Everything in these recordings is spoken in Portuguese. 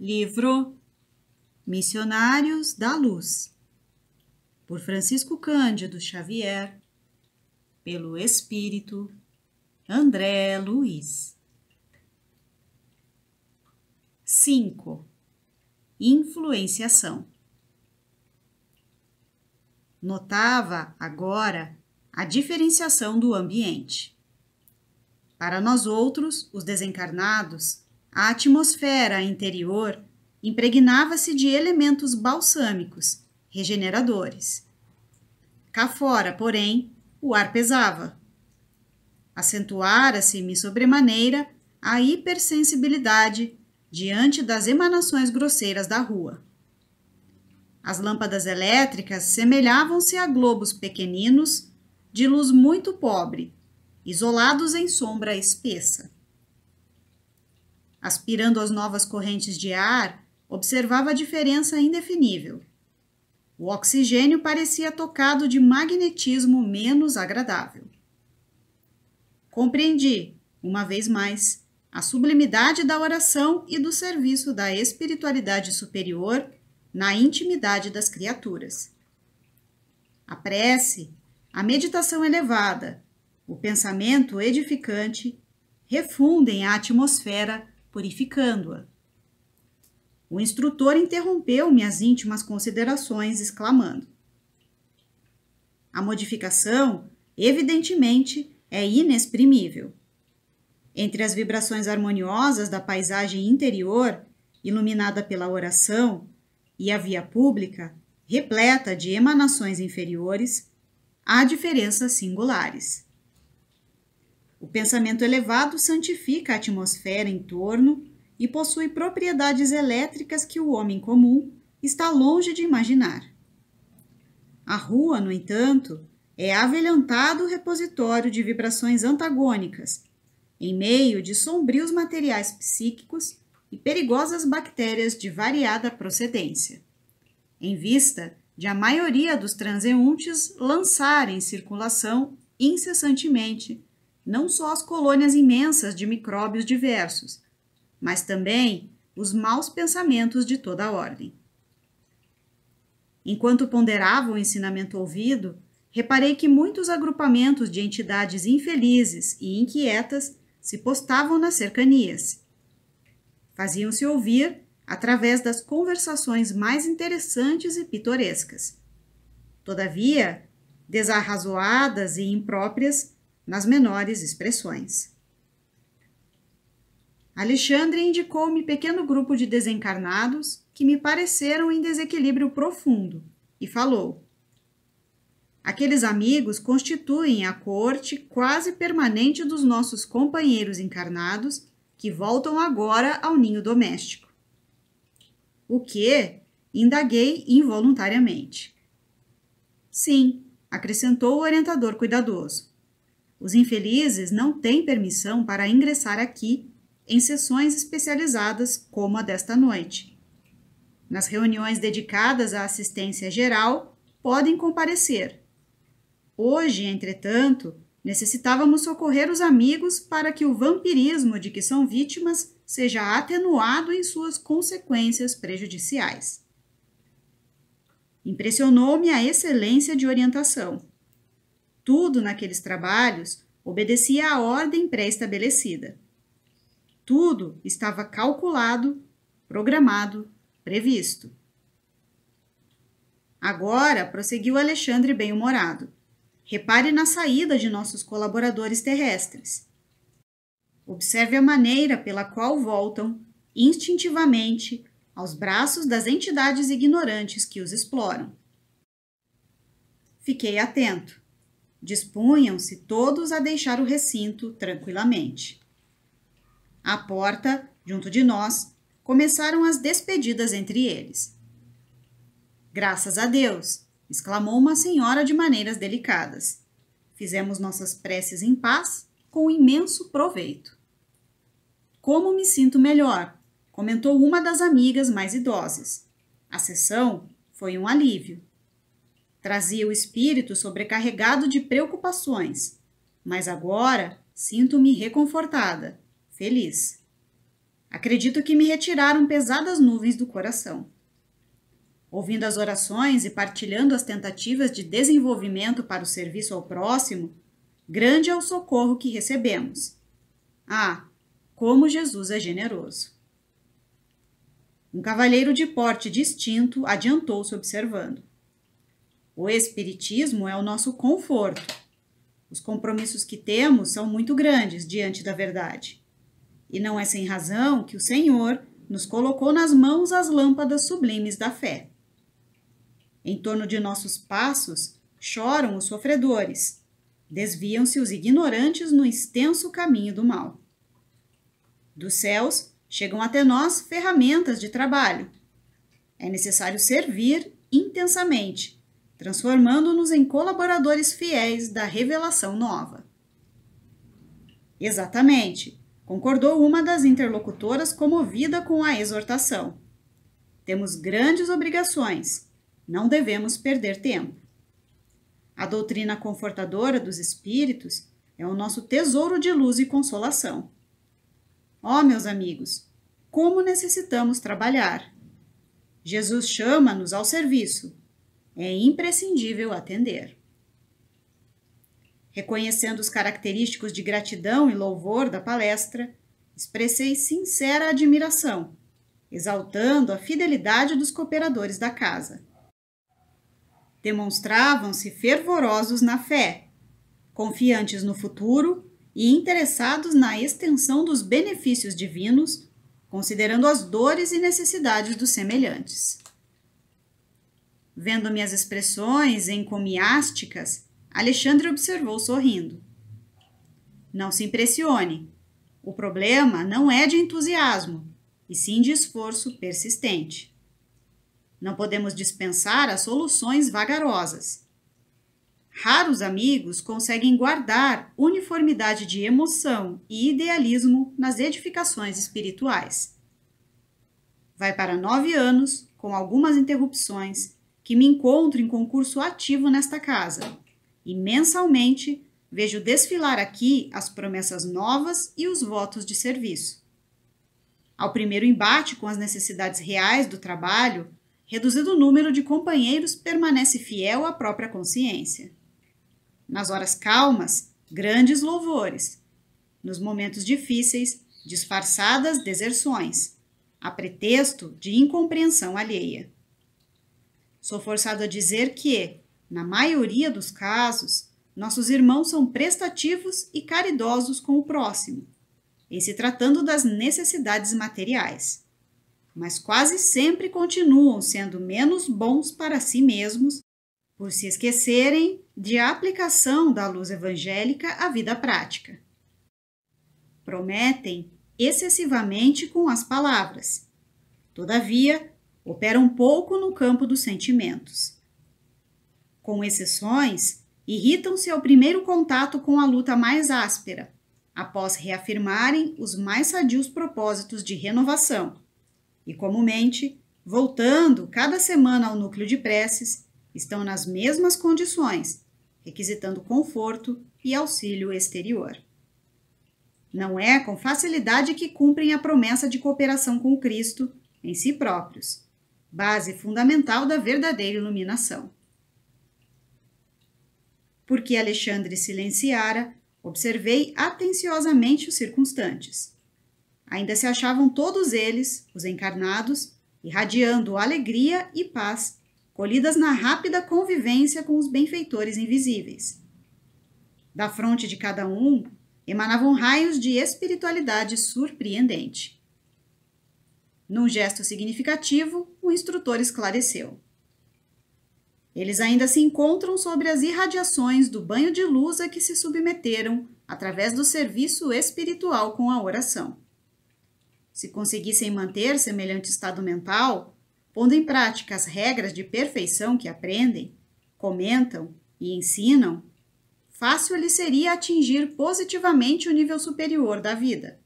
Livro Missionários da Luz, por Francisco Cândido Xavier, pelo Espírito André Luiz. 5. Influenciação. Notava agora a diferenciação do ambiente. Para nós outros, os desencarnados, a atmosfera interior impregnava-se de elementos balsâmicos, regeneradores. Cá fora, porém, o ar pesava. Acentuara-se-me sobremaneira a hipersensibilidade diante das emanações grosseiras da rua. As lâmpadas elétricas semelhavam-se a globos pequeninos de luz muito pobre, isolados em sombra espessa. Aspirando as novas correntes de ar, observava a diferença indefinível. O oxigênio parecia tocado de magnetismo menos agradável. Compreendi, uma vez mais, a sublimidade da oração e do serviço da espiritualidade superior na intimidade das criaturas. A prece, a meditação elevada, o pensamento edificante refundem a atmosfera, purificando-a. O instrutor interrompeu minhas íntimas considerações, exclamando: a modificação, evidentemente, é inexprimível. Entre as vibrações harmoniosas da paisagem interior, iluminada pela oração, e a via pública, repleta de emanações inferiores, há diferenças singulares. O pensamento elevado santifica a atmosfera em torno e possui propriedades elétricas que o homem comum está longe de imaginar. A rua, no entanto, é avelhantado repositório de vibrações antagônicas, em meio de sombrios materiais psíquicos e perigosas bactérias de variada procedência, em vista de a maioria dos transeuntes lançar em circulação incessantemente não só as colônias imensas de micróbios diversos, mas também os maus pensamentos de toda a ordem. Enquanto ponderava o ensinamento ouvido, reparei que muitos agrupamentos de entidades infelizes e inquietas se postavam nas cercanias. Faziam-se ouvir através das conversações mais interessantes e pitorescas. Todavia, desarrazoadas e impróprias nas menores expressões. Alexandre indicou-me pequeno grupo de desencarnados que me pareceram em desequilíbrio profundo e falou: aqueles amigos constituem a coorte quase permanente dos nossos companheiros encarnados que voltam agora ao ninho doméstico. O quê? Indaguei involuntariamente. Sim, acrescentou o orientador cuidadoso. Os infelizes não têm permissão para ingressar aqui em sessões especializadas como a desta noite. Nas reuniões dedicadas à assistência geral, podem comparecer. Hoje, entretanto, necessitávamos socorrer os amigos para que o vampirismo de que são vítimas seja atenuado em suas consequências prejudiciais. Impressionou-me a excelência de orientação. Tudo naqueles trabalhos obedecia à ordem pré-estabelecida. Tudo estava calculado, programado, previsto. Agora, prosseguiu Alexandre bem-humorado, repare na saída de nossos colaboradores terrestres. Observe a maneira pela qual voltam, instintivamente, aos braços das entidades ignorantes que os exploram. Fiquei atento. Dispunham-se todos a deixar o recinto tranquilamente. À porta, junto de nós, começaram as despedidas entre eles. Graças a Deus! Exclamou uma senhora de maneiras delicadas. Fizemos nossas preces em paz, com imenso proveito. Como me sinto melhor, comentou uma das amigas mais idosas. A sessão foi um alívio. Trazia o espírito sobrecarregado de preocupações, mas agora sinto-me reconfortada, feliz. acredito que me retiraram pesadas nuvens do coração. Ouvindo as orações e partilhando as tentativas de desenvolvimento para o serviço ao próximo, grande é o socorro que recebemos. Ah, como Jesus é generoso! Um cavalheiro de porte distinto adiantou-se observando. O espiritismo é o nosso conforto. Os compromissos que temos são muito grandes diante da verdade. E não é sem razão que o Senhor nos colocou nas mãos as lâmpadas sublimes da fé. Em torno de nossos passos choram os sofredores, desviam-se os ignorantes no extenso caminho do mal. Dos céus chegam até nós ferramentas de trabalho. É necessário servir intensamente, transformando-nos em colaboradores fiéis da revelação nova. Exatamente, concordou uma das interlocutoras comovida com a exortação. Temos grandes obrigações, não devemos perder tempo. A doutrina confortadora dos espíritos é o nosso tesouro de luz e consolação. Ó, meus amigos, como necessitamos trabalhar! Jesus chama-nos ao serviço. É imprescindível atender. Reconhecendo os característicos de gratidão e louvor da palestra, expressei sincera admiração, exaltando a fidelidade dos cooperadores da casa. Demonstravam-se fervorosos na fé, confiantes no futuro e interessados na extensão dos benefícios divinos, considerando as dores e necessidades dos semelhantes. Vendo minhas expressões encomiásticas, Alexandre observou sorrindo. Não se impressione. O problema não é de entusiasmo, e sim de esforço persistente. Não podemos dispensar as soluções vagarosas. Raros amigos conseguem guardar uniformidade de emoção e idealismo nas edificações espirituais. Vai para 9 anos, com algumas interrupções, que me encontro em concurso ativo nesta casa, e mensalmente vejo desfilar aqui as promessas novas e os votos de serviço. Ao primeiro embate com as necessidades reais do trabalho, reduzido o número de companheiros permanece fiel à própria consciência. Nas horas calmas, grandes louvores. Nos momentos difíceis, disfarçadas deserções, a pretexto de incompreensão alheia. Sou forçado a dizer que, na maioria dos casos, nossos irmãos são prestativos e caridosos com o próximo, em se tratando das necessidades materiais, mas quase sempre continuam sendo menos bons para si mesmos por se esquecerem de aplicação da luz evangélica à vida prática. Prometem excessivamente com as palavras, todavia, operam pouco no campo dos sentimentos. Com exceções, irritam-se ao primeiro contato com a luta mais áspera, após reafirmarem os mais sadios propósitos de renovação, e comumente, voltando cada semana ao núcleo de preces, estão nas mesmas condições, requisitando conforto e auxílio exterior. Não é com facilidade que cumprem a promessa de cooperação com Cristo em si próprios, base fundamental da verdadeira iluminação. Porque Alexandre silenciara, observei atenciosamente os circunstantes. Ainda se achavam todos eles, os encarnados, irradiando alegria e paz, colhidas na rápida convivência com os benfeitores invisíveis. Da fronte de cada um emanavam raios de espiritualidade surpreendente. Num gesto significativo, o instrutor esclareceu. Eles ainda se encontram sobre as irradiações do banho de luz a que se submeteram através do serviço espiritual com a oração. Se conseguissem manter semelhante estado mental, pondo em prática as regras de perfeição que aprendem, comentam e ensinam, fácil lhes seria atingir positivamente o nível superior da vida.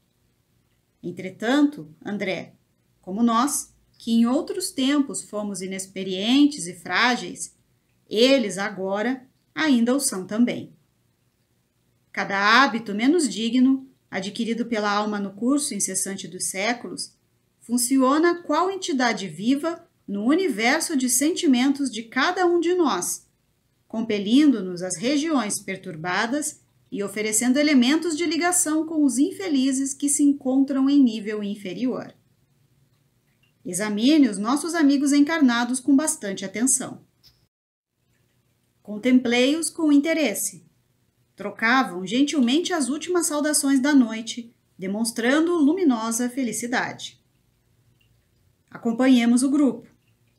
Entretanto, André, como nós, que em outros tempos fomos inexperientes e frágeis, eles agora ainda o são também. Cada hábito menos digno adquirido pela alma no curso incessante dos séculos, funciona qual entidade viva no universo de sentimentos de cada um de nós, compelindo-nos às regiões perturbadas e oferecendo elementos de ligação com os infelizes que se encontram em nível inferior. Examine os nossos amigos encarnados com bastante atenção. Contemplei-os com interesse. Trocavam gentilmente as últimas saudações da noite, demonstrando luminosa felicidade. Acompanhemos o grupo,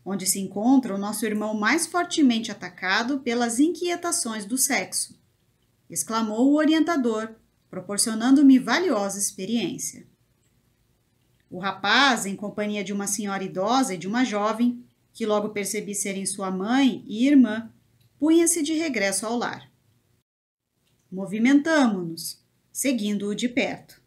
onde se encontra o nosso irmão mais fortemente atacado pelas inquietações do sexo, exclamou o orientador, proporcionando-me valiosa experiência. O rapaz, em companhia de uma senhora idosa e de uma jovem, que logo percebi serem sua mãe e irmã, punha-se de regresso ao lar. Movimentamo-nos, seguindo-o de perto.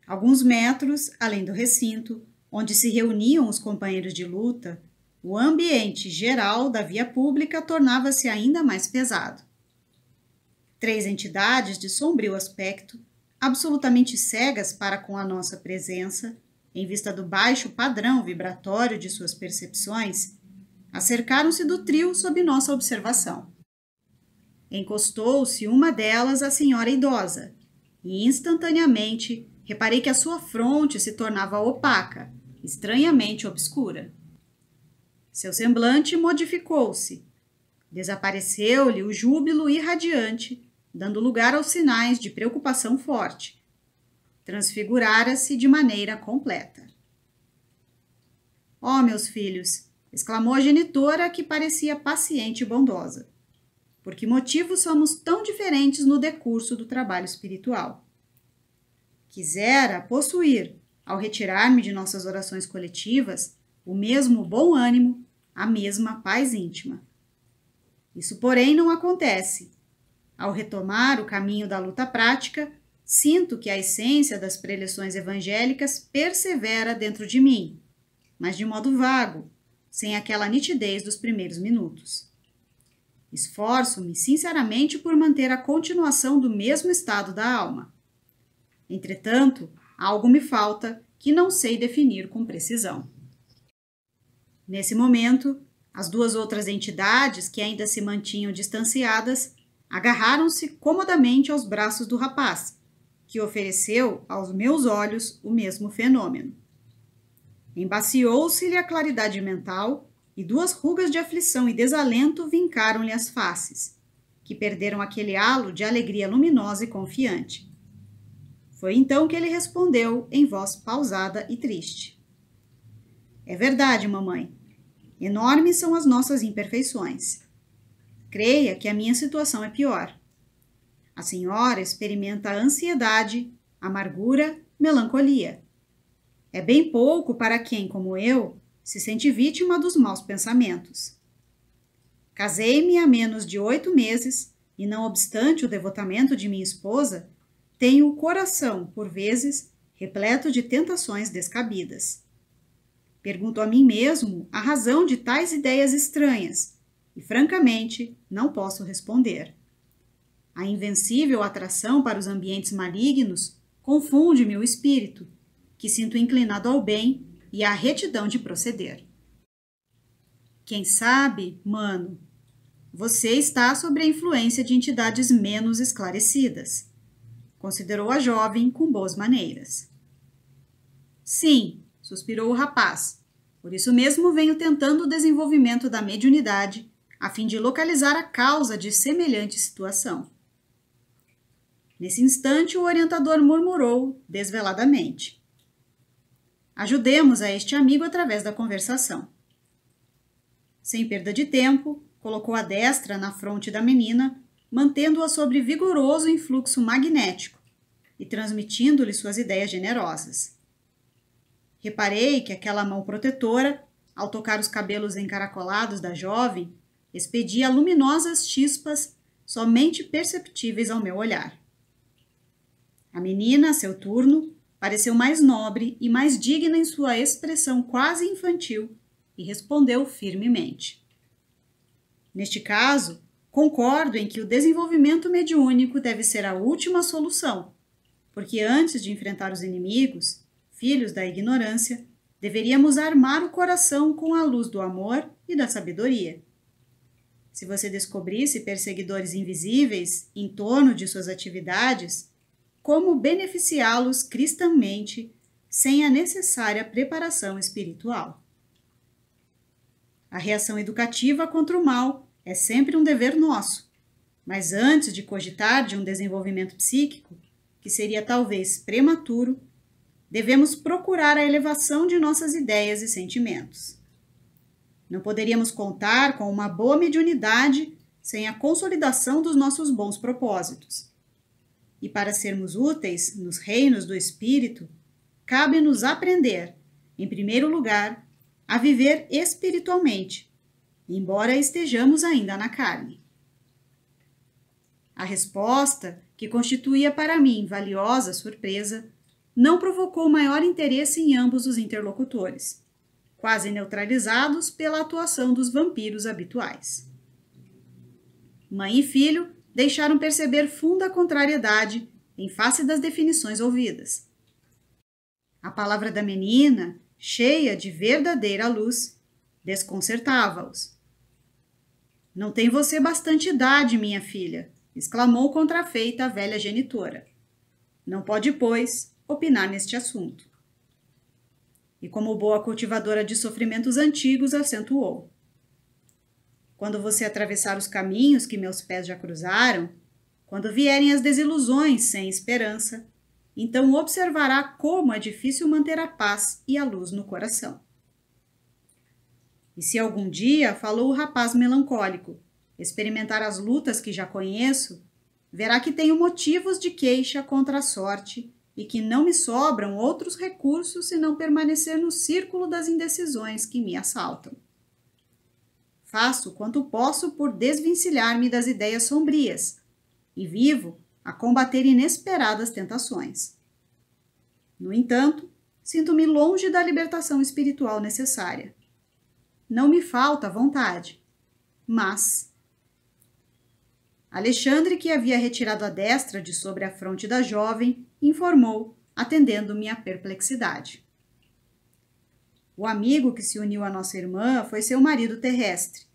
Alguns metros além do recinto, onde se reuniam os companheiros de luta, o ambiente geral da via pública tornava-se ainda mais pesado. 3 entidades de sombrio aspecto, absolutamente cegas para com a nossa presença, em vista do baixo padrão vibratório de suas percepções, acercaram-se do trio sob nossa observação. Encostou-se uma delas à senhora idosa, e instantaneamente reparei que a sua fronte se tornava opaca, estranhamente obscura. Seu semblante modificou-se. Desapareceu-lhe o júbilo irradiante, dando lugar aos sinais de preocupação forte. Transfigurara-se de maneira completa. — Ó, meus filhos! Exclamou a genitora, que parecia paciente e bondosa. Por que motivo somos tão diferentes no decurso do trabalho espiritual? Quisera possuir, ao retirar-me de nossas orações coletivas, o mesmo bom ânimo, a mesma paz íntima. Isso, porém, não acontece. Ao retomar o caminho da luta prática, sinto que a essência das preleções evangélicas persevera dentro de mim, mas de modo vago, sem aquela nitidez dos primeiros minutos. Esforço-me sinceramente por manter a continuação do mesmo estado da alma. Entretanto, algo me falta que não sei definir com precisão. Nesse momento, as 2 outras entidades, que ainda se mantinham distanciadas, agarraram-se comodamente aos braços do rapaz, que ofereceu aos meus olhos o mesmo fenômeno. Embaciou-se-lhe a claridade mental e 2 rugas de aflição e desalento vincaram-lhe as faces, que perderam aquele halo de alegria luminosa e confiante. Foi então que ele respondeu em voz pausada e triste. — É verdade, mamãe. Enormes são as nossas imperfeições. Creia que a minha situação é pior. A senhora experimenta ansiedade, amargura, melancolia. É bem pouco para quem, como eu, se sente vítima dos maus pensamentos. Casei-me há menos de 8 meses e, não obstante o devotamento de minha esposa, tenho o coração, por vezes, repleto de tentações descabidas. Pergunto a mim mesmo a razão de tais ideias estranhas e, francamente, não posso responder. A invencível atração para os ambientes malignos confunde-me o espírito, que sinto inclinado ao bem e à retidão de proceder. Quem sabe, mano, você está sob a influência de entidades menos esclarecidas, considerou a jovem com boas maneiras. Sim, suspirou o rapaz. Por isso mesmo venho tentando o desenvolvimento da mediunidade, a fim de localizar a causa de semelhante situação. Nesse instante, o orientador murmurou desveladamente. Ajudemos a este amigo através da conversação. Sem perda de tempo, colocou a destra na fronte da menina, mantendo-a sobre vigoroso influxo magnético e transmitindo-lhe suas ideias generosas. Reparei que aquela mão protetora, ao tocar os cabelos encaracolados da jovem, expedia luminosas chispas somente perceptíveis ao meu olhar. A menina, a seu turno, pareceu mais nobre e mais digna em sua expressão quase infantil e respondeu firmemente. Neste caso, concordo em que o desenvolvimento mediúnico deve ser a última solução, porque antes de enfrentar os inimigos, filhos da ignorância, deveríamos armar o coração com a luz do amor e da sabedoria. Se você descobrisse perseguidores invisíveis em torno de suas atividades, como beneficiá-los cristãmente sem a necessária preparação espiritual? A reação educativa contra o mal é sempre um dever nosso, mas antes de cogitar de um desenvolvimento psíquico, que seria talvez prematuro, devemos procurar a elevação de nossas ideias e sentimentos. Não poderíamos contar com uma boa mediunidade sem a consolidação dos nossos bons propósitos. E para sermos úteis nos reinos do espírito, cabe-nos aprender, em primeiro lugar, a viver espiritualmente, embora estejamos ainda na carne. A resposta, que constituía para mim valiosa surpresa, não provocou maior interesse em ambos os interlocutores, quase neutralizados pela atuação dos vampiros habituais. Mãe e filho deixaram perceber funda contrariedade em face das definições ouvidas. A palavra da menina, cheia de verdadeira luz, desconcertava-os. "Não tem você bastante idade, minha filha", exclamou contrafeita a velha genitora. "Não pode, pois, opinar neste assunto." E como boa cultivadora de sofrimentos antigos, acentuou: "Quando você atravessar os caminhos que meus pés já cruzaram, quando vierem as desilusões sem esperança, então observará como é difícil manter a paz e a luz no coração." E se algum dia, falou o rapaz melancólico, experimentar as lutas que já conheço, verá que tenho motivos de queixa contra a sorte e que não me sobram outros recursos senão permanecer no círculo das indecisões que me assaltam. Faço quanto posso por desvencilhar-me das ideias sombrias e vivo a combater inesperadas tentações. No entanto, sinto-me longe da libertação espiritual necessária. Não me falta vontade, mas... Alexandre, que havia retirado a destra de sobre a fronte da jovem, informou, atendendo minha perplexidade: "O amigo que se uniu à nossa irmã foi seu marido terrestre,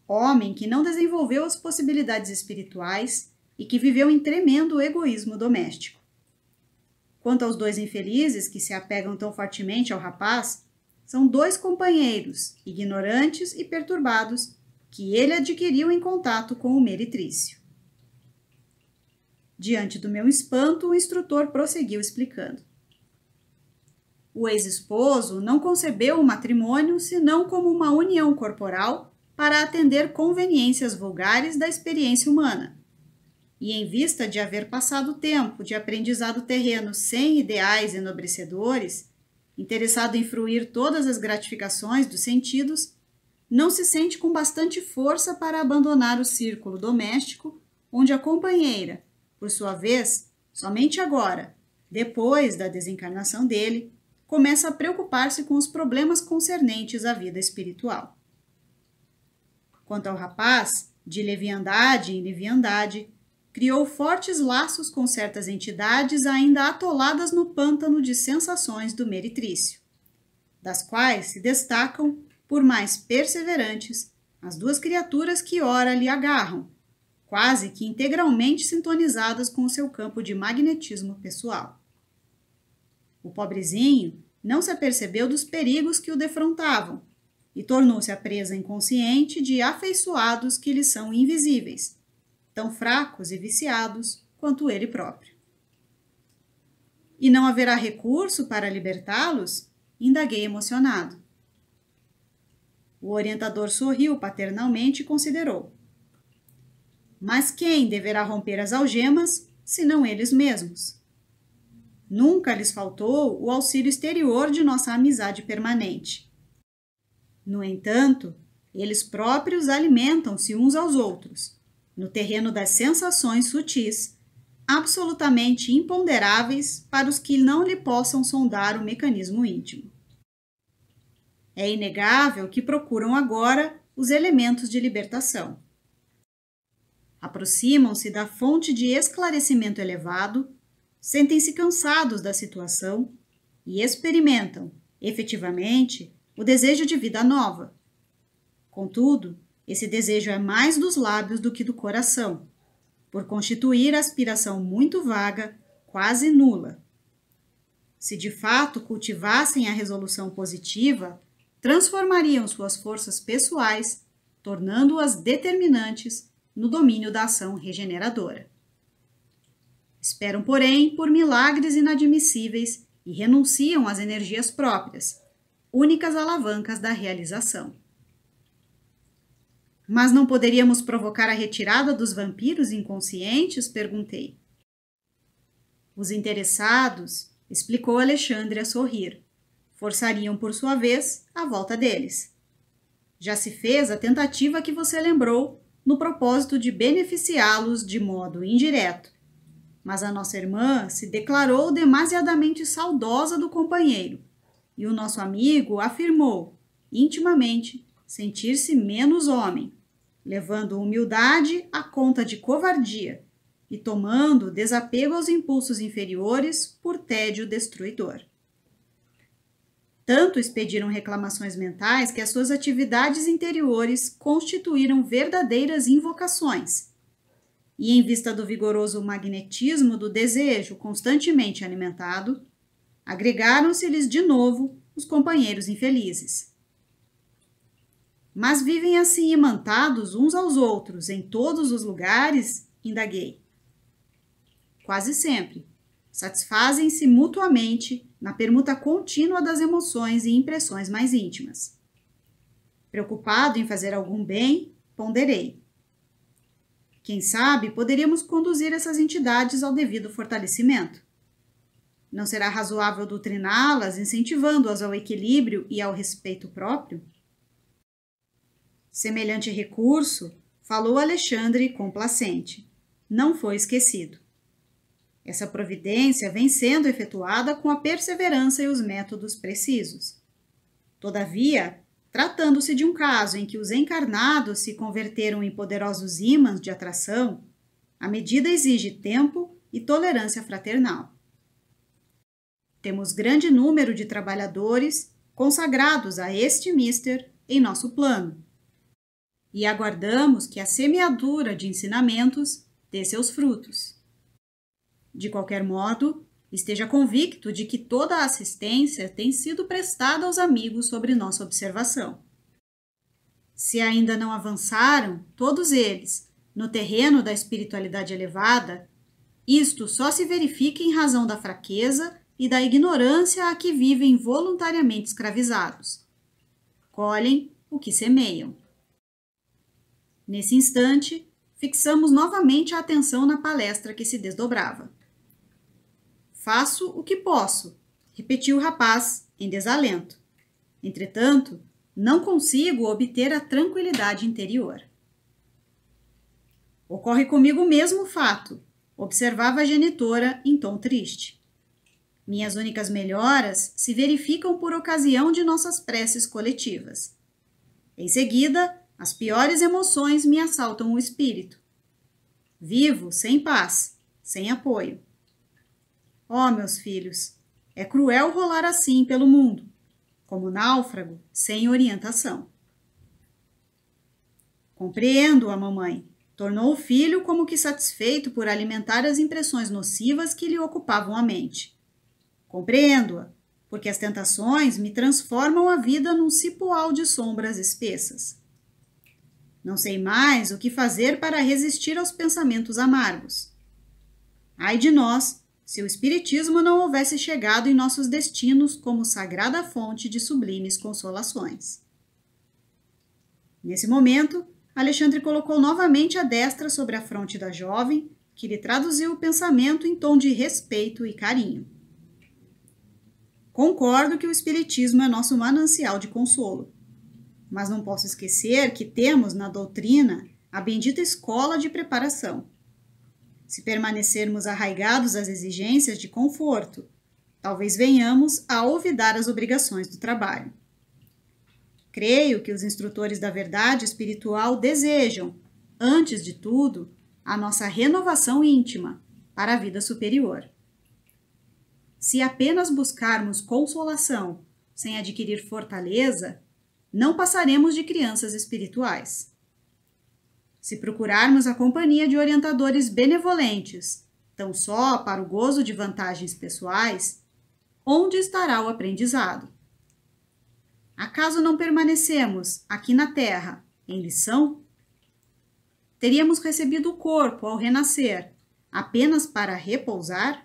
homem que não desenvolveu as possibilidades espirituais e que viveu em tremendo egoísmo doméstico. Quanto aos dois infelizes que se apegam tão fortemente ao rapaz, são dois companheiros, ignorantes e perturbados, que ele adquiriu em contato com o meretrício." Diante do meu espanto, o instrutor prosseguiu explicando: "O ex-esposo não concebeu o matrimônio senão como uma união corporal para atender conveniências vulgares da experiência humana. E em vista de haver passado tempo de aprendizado terreno sem ideais enobrecedores, interessado em fruir todas as gratificações dos sentidos, não se sente com bastante força para abandonar o círculo doméstico, onde a companheira, por sua vez, somente agora, depois da desencarnação dele, começa a preocupar-se com os problemas concernentes à vida espiritual. Quanto ao rapaz, de leviandade em leviandade, criou fortes laços com certas entidades ainda atoladas no pântano de sensações do meretrício, das quais se destacam, por mais perseverantes, as duas criaturas que ora lhe agarram, quase que integralmente sintonizadas com o seu campo de magnetismo pessoal. O pobrezinho não se apercebeu dos perigos que o defrontavam e tornou-se a presa inconsciente de afeiçoados que lhe são invisíveis, tão fracos e viciados quanto ele próprio. "E não haverá recurso para libertá-los?" indaguei emocionado. O orientador sorriu paternalmente e considerou: "Mas quem deverá romper as algemas, senão eles mesmos? Nunca lhes faltou o auxílio exterior de nossa amizade permanente. No entanto, eles próprios alimentam-se uns aos outros, no terreno das sensações sutis, absolutamente imponderáveis para os que não lhe possam sondar o mecanismo íntimo. É inegável que procuram agora os elementos de libertação. Aproximam-se da fonte de esclarecimento elevado, sentem-se cansados da situação e experimentam, efetivamente, o desejo de vida nova. Contudo, esse desejo é mais dos lábios do que do coração, por constituir aspiração muito vaga, quase nula. Se de fato cultivassem a resolução positiva, transformariam suas forças pessoais, tornando-as determinantes no domínio da ação regeneradora. Esperam, porém, por milagres inadmissíveis e renunciam às energias próprias, únicas alavancas da realização. Mas não poderíamos provocar a retirada dos vampiros inconscientes? Perguntei. Os interessados, explicou Alexandre a sorrir, forçariam por sua vez a volta deles. Já se fez a tentativa que você lembrou no propósito de beneficiá-los de modo indireto, mas a nossa irmã se declarou demasiadamente saudosa do companheiro e o nosso amigo afirmou, intimamente, sentir-se menos homem, levando humildade à conta de covardia e tomando desapego aos impulsos inferiores por tédio destruidor. Tanto expediram reclamações mentais que as suas atividades interiores constituíram verdadeiras invocações. E em vista do vigoroso magnetismo do desejo constantemente alimentado, agregaram-se-lhes de novo os companheiros infelizes. Mas vivem assim imantados uns aos outros em todos os lugares? Indaguei. Quase sempre. Satisfazem-se mutuamente na permuta contínua das emoções e impressões mais íntimas. Preocupado em fazer algum bem, ponderei. Quem sabe poderíamos conduzir essas entidades ao devido fortalecimento. Não será razoável doutriná-las, incentivando-as ao equilíbrio e ao respeito próprio? Semelhante recurso, falou Alexandre complacente. Não foi esquecido. Essa providência vem sendo efetuada com a perseverança e os métodos precisos. Todavia, tratando-se de um caso em que os encarnados se converteram em poderosos ímãs de atração, a medida exige tempo e tolerância fraternal. Temos grande número de trabalhadores consagrados a este mister em nosso plano, e aguardamos que a semeadura de ensinamentos dê seus frutos. De qualquer modo, esteja convicto de que toda a assistência tem sido prestada aos amigos sobre nossa observação. Se ainda não avançaram, todos eles, no terreno da espiritualidade elevada, isto só se verifica em razão da fraqueza e da ignorância a que vivem voluntariamente escravizados. Colhem o que semeiam. Nesse instante, fixamos novamente a atenção na palestra que se desdobrava. Faço o que posso, repetiu o rapaz, em desalento. Entretanto, não consigo obter a tranquilidade interior. Ocorre comigo o mesmo fato, observava a genitora em tom triste. Minhas únicas melhoras se verificam por ocasião de nossas preces coletivas. Em seguida, as piores emoções me assaltam o espírito. Vivo sem paz, sem apoio. Ó, meus filhos, é cruel rolar assim pelo mundo, como náufrago sem orientação. Compreendo-a, mamãe, tornou o filho como que satisfeito por alimentar as impressões nocivas que lhe ocupavam a mente. Compreendo-a, porque as tentações me transformam a vida num cipoal de sombras espessas. Não sei mais o que fazer para resistir aos pensamentos amargos. Ai de nós, se o Espiritismo não houvesse chegado em nossos destinos como sagrada fonte de sublimes consolações. Nesse momento, Alexandre colocou novamente a destra sobre a fronte da jovem, que lhe traduziu o pensamento em tom de respeito e carinho. Concordo que o Espiritismo é nosso manancial de consolo, mas não posso esquecer que temos na doutrina a bendita escola de preparação. Se permanecermos arraigados às exigências de conforto, talvez venhamos a olvidar as obrigações do trabalho. Creio que os instrutores da verdade espiritual desejam, antes de tudo, a nossa renovação íntima para a vida superior. se apenas buscarmos consolação sem adquirir fortaleza, não passaremos de crianças espirituais. Se procurarmos a companhia de orientadores benevolentes, tão só para o gozo de vantagens pessoais, onde estará o aprendizado? Acaso não permanecemos aqui na Terra em lição? Teríamos recebido o corpo ao renascer apenas para repousar?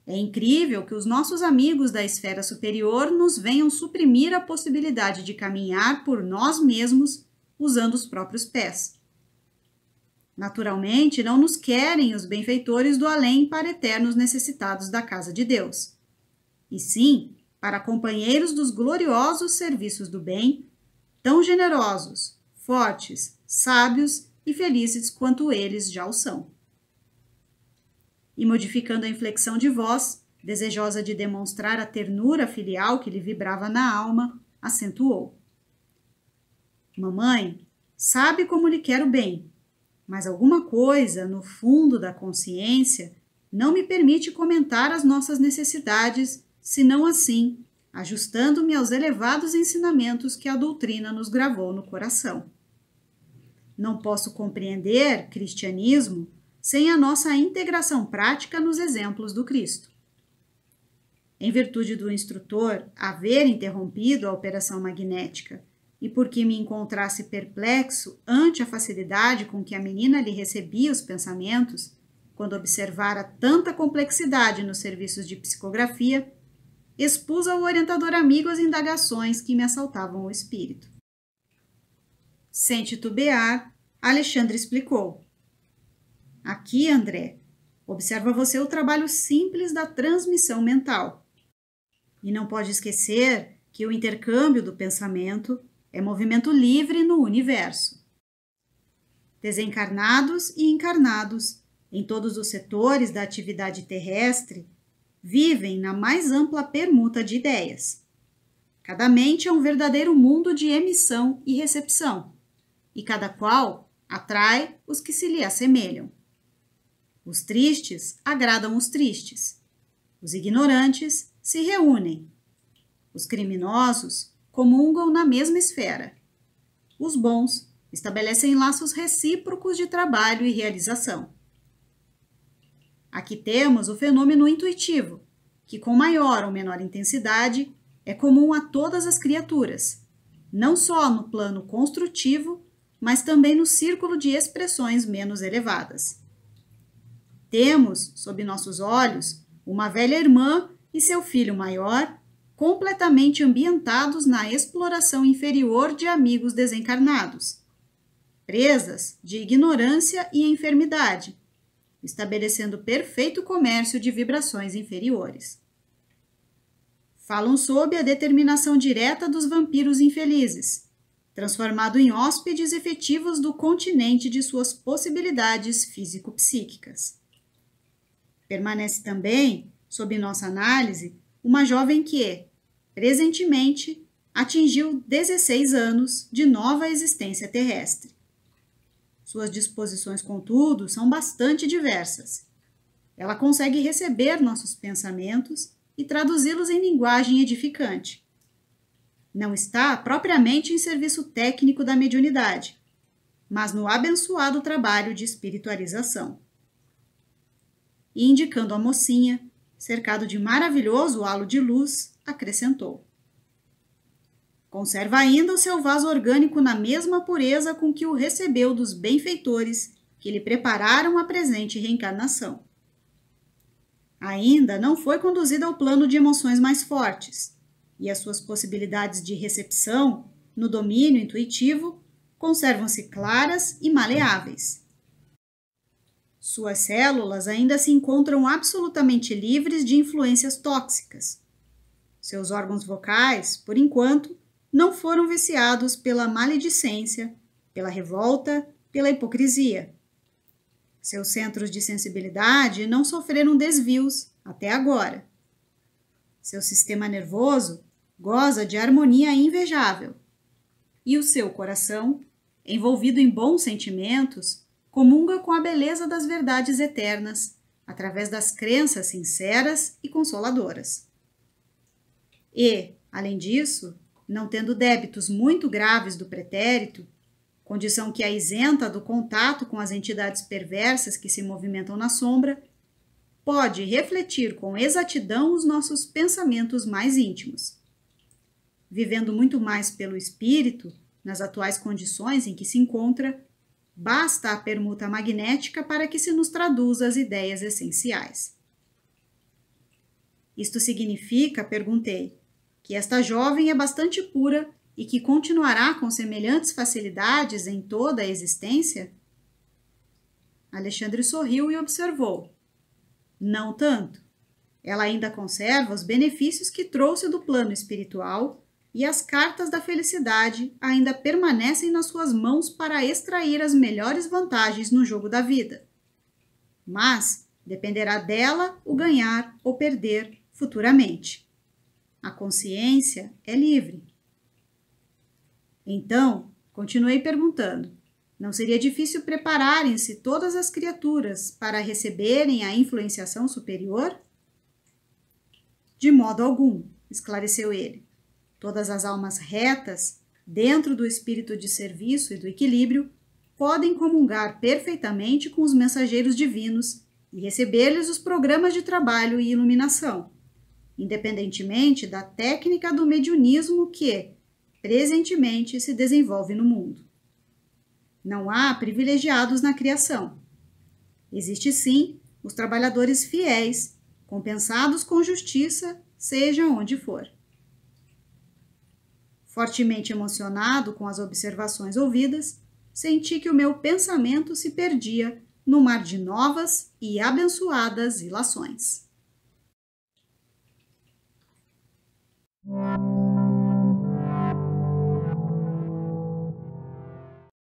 É incrível que os nossos amigos da esfera superior nos venham suprimir a possibilidade de caminhar por nós mesmos usando os próprios pés. Naturalmente, não nos querem os benfeitores do além para eternos necessitados da casa de Deus, e sim para companheiros dos gloriosos serviços do bem, tão generosos, fortes, sábios e felizes quanto eles já o são. E modificando a inflexão de voz, desejosa de demonstrar a ternura filial que lhe vibrava na alma, acentuou: Mamãe, sabe como lhe quero bem, mas alguma coisa no fundo da consciência não me permite comentar as nossas necessidades, senão assim, ajustando-me aos elevados ensinamentos que a doutrina nos gravou no coração. Não posso compreender cristianismo sem a nossa integração prática nos exemplos do Cristo. Em virtude do instrutor haver interrompido a operação magnética e porque me encontrasse perplexo ante a facilidade com que a menina lhe recebia os pensamentos, quando observara tanta complexidade nos serviços de psicografia, expus ao orientador amigo as indagações que me assaltavam o espírito. Sem titubear, Alexandre explicou: Aqui, André, observa você o trabalho simples da transmissão mental. E não pode esquecer que o intercâmbio do pensamento é movimento livre no universo. Desencarnados e encarnados, em todos os setores da atividade terrestre, vivem na mais ampla permuta de ideias. Cada mente é um verdadeiro mundo de emissão e recepção, e cada qual atrai os que se lhe assemelham. Os tristes agradam os tristes. Os ignorantes se reúnem. Os criminosos comungam na mesma esfera. Os bons estabelecem laços recíprocos de trabalho e realização. Aqui temos o fenômeno intuitivo, que com maior ou menor intensidade é comum a todas as criaturas, não só no plano construtivo, mas também no círculo de expressões menos elevadas. Temos, sob nossos olhos, uma velha irmã e seu filho maior, completamente ambientados na exploração inferior de amigos desencarnados, presas de ignorância e enfermidade, estabelecendo perfeito comércio de vibrações inferiores. Falam sob a determinação direta dos vampiros infelizes, transformado em hóspedes efetivos do continente de suas possibilidades físico-psíquicas. Permanece também, sob nossa análise, uma jovem que, presentemente, atingiu 16 anos de nova existência terrestre. Suas disposições, contudo, são bastante diversas. Ela consegue receber nossos pensamentos e traduzi-los em linguagem edificante. Não está propriamente em serviço técnico da mediunidade, mas no abençoado trabalho de espiritualização. E indicando a mocinha, cercado de maravilhoso halo de luz, acrescentou: Conserva ainda o seu vaso orgânico na mesma pureza com que o recebeu dos benfeitores que lhe prepararam a presente reencarnação. Ainda não foi conduzida ao plano de emoções mais fortes, e as suas possibilidades de recepção, no domínio intuitivo, conservam-se claras e maleáveis. Suas células ainda se encontram absolutamente livres de influências tóxicas. Seus órgãos vocais, por enquanto, não foram viciados pela maledicência, pela revolta, pela hipocrisia. Seus centros de sensibilidade não sofreram desvios até agora. Seu sistema nervoso goza de harmonia invejável. E o seu coração, envolvido em bons sentimentos, comunga com a beleza das verdades eternas, através das crenças sinceras e consoladoras. E, além disso, não tendo débitos muito graves do pretérito, condição que a isenta do contato com as entidades perversas que se movimentam na sombra, pode refletir com exatidão os nossos pensamentos mais íntimos. Vivendo muito mais pelo espírito, nas atuais condições em que se encontra, basta a permuta magnética para que se nos traduza as ideias essenciais. Isto significa, perguntei, que esta jovem é bastante pura e que continuará com semelhantes facilidades em toda a existência? Alexandre sorriu e observou. Não tanto. Ela ainda conserva os benefícios que trouxe do plano espiritual e as cartas da felicidade ainda permanecem nas suas mãos para extrair as melhores vantagens no jogo da vida. Mas dependerá dela o ganhar ou perder futuramente. A consciência é livre. Então, continuei perguntando, não seria difícil prepararem-se todas as criaturas para receberem a influenciação superior? De modo algum, esclareceu ele. Todas as almas retas, dentro do espírito de serviço e do equilíbrio, podem comungar perfeitamente com os mensageiros divinos e receber-lhes os programas de trabalho e iluminação, independentemente da técnica do mediunismo que, presentemente, se desenvolve no mundo. Não há privilegiados na criação. Existe sim os trabalhadores fiéis, compensados com justiça, seja onde for. Fortemente emocionado com as observações ouvidas, senti que o meu pensamento se perdia no mar de novas e abençoadas ilações.